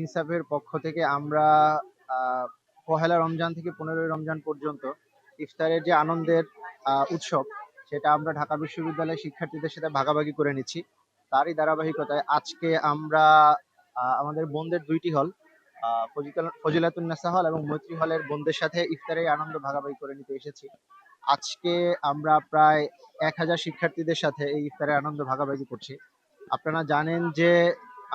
ইনসাফের পক্ষ থেকে আমরা পহেলা রমজান থেকে 15ই রমজান পর্যন্ত ইফতারের যে আনন্দের উৎসব, সেটা আমরা ঢাকা বিশ্ববিদ্যালয়ের শিক্ষার্থীদের সাথে ভাগাভাগি করে নিচ্ছি। তারই ধারাবাহিকতায় আজকে আমরা আমাদের বোনদের 2টি হল, ফজিলাতুন্নেসা হল এবং মৈত্রী হলের বোনদের সাথে ইফতারের আনন্দ ভাগাভাগি করে নিতে এসেছি। আজকে আমরা প্রায় 1000 শিক্ষার্থীদের সাথে এই ইফতারের আনন্দ ভাগাভাগি করছি। আপনারা জানেন যে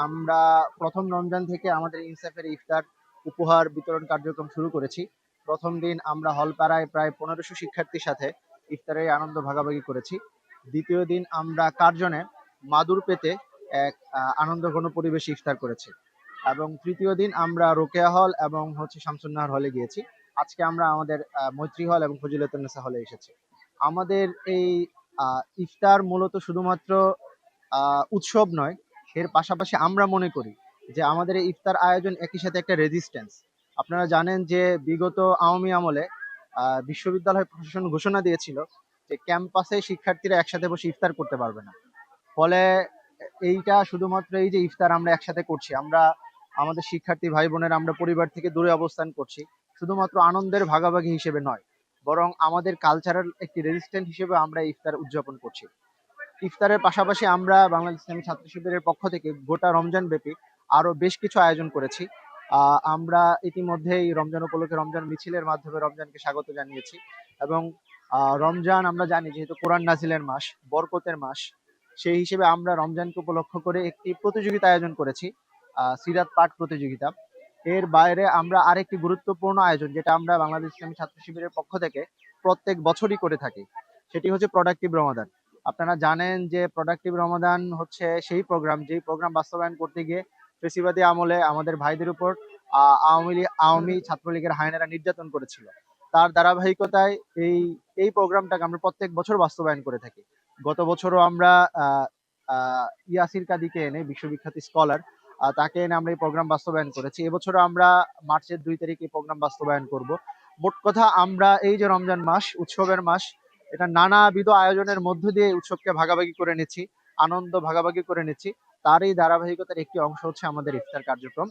আমরা প্রথম রমজান থেকে আমাদের ইনসাফের ইফতার উপহার বিতরণ কার্যক্রম শুরু করেছি। প্রথম দিন আমরা হলপাড়ায় প্রায় 1500 শিক্ষার্থীর সাথে ইফতারের আনন্দ ভাগাভাগি করেছি। দ্বিতীয় দিন আমরা কার্জনে মাদুর পেতে এক আনন্দ ঘন পরিবেশে ইফতার করেছি এবং তৃতীয় দিন আমরা রোকেয়া হল এবং শামসুন্নাহার হলে গিয়েছি। আজকে আমরা আমাদের মৈত্রী হল এবং ফজিলাতুন্নেসা হলে এসেছি। আমাদের এই ইফতার মূলত শুধুমাত্র উৎসব নয়, এর পাশাপাশি আমরা মনে করি যে আমাদের এই ইফতার আয়োজন একই সাথে একটা রেজিস্ট্যান্স। আপনারা জানেন যে বিগত আওয়ামী আমলে বিশ্ববিদ্যালয় প্রশাসন ঘোষণা দিয়েছিল যে ক্যাম্পাসে শিক্ষার্থীরা একসাথে বসে ইফতার করতে পারবে না। ফলে এইটা শুধুমাত্র এই যে ইফতার আমরা একসাথে করছি, আমরা আমাদের শিক্ষার্থী ভাই বোনেরা আমরা পরিবার থেকে দূরে অবস্থান করছি, শুধুমাত্র আনন্দের ভাগাভাগি হিসেবে নয়, বরং আমাদের কালচারাল একটি রেজিস্ট্যান্ট হিসেবে আমরা ইফতার উদযাপন করছি। ইফতারের পাশাপাশি আমরা বাংলাদেশ ইসলামী ছাত্র শিবিরের পক্ষ থেকে গোটা রমজান ব্যাপী আরো বেশ কিছু আয়োজন করেছি। আমরা ইতিমধ্যেই রমজান উপলক্ষে রমজান মিছিলের মাধ্যমে রমজানকে স্বাগত জানিয়েছি এবং রমজান আমরা জানি যেহেতু কোরআন নাজিলের মাস, বরকতের মাস, সেই হিসেবে আমরা রমজানকে উপলক্ষ করে একটি প্রতিযোগিতা আয়োজন করেছি, সিরাত পাঠ প্রতিযোগিতা। এর বাইরে আমরা আরেকটি গুরুত্বপূর্ণ আয়োজন যেটা আমরা বাংলাদেশ ইসলামী ছাত্র শিবিরের পক্ষ থেকে প্রত্যেক বছরই করে থাকি, সেটি হচ্ছে প্রোডাক্টিভ রমাদান। আপনারা জানেন যে প্রোডাক্টিভ রমাদান হচ্ছে সেই প্রোগ্রাম, যেই প্রোগ্রাম বাস্তবায়ন করতে গিয়ে ফেসিবাদী আমলে আমাদের ভাইদের উপর আওয়ামী ছাত্রলীগের হায়নারা নির্যাতন করেছিল। তার ধারাবাহিকতায় এই এই প্রোগ্রামটাকে আমরা প্রত্যেক বছর বাস্তবায়ন করে থাকি। গত বছরও আমরা ইয়াসির কাদিকে এনে, বিশ্ববিখ্যাত স্কলার, তাকে এনে আমরা এই প্রোগ্রাম বাস্তবায়ন করেছি। এবছরও আমরা মার্চের 2 তারিখ এই প্রোগ্রাম বাস্তবায়ন করব। মোট কথা আমরা এই যে রমজান মাস, উৎসবের মাস, এটা নানাবিধ আয়োজনের মধ্য দিয়ে উৎসবকে ভাগাভাগি করে নিচ্ছি, আনন্দ ভাগাভাগি করে নিচ্ছি। তারই ধারাবাহিকতার একটি অংশ হচ্ছে আমাদের ইফতার কার্যক্রম।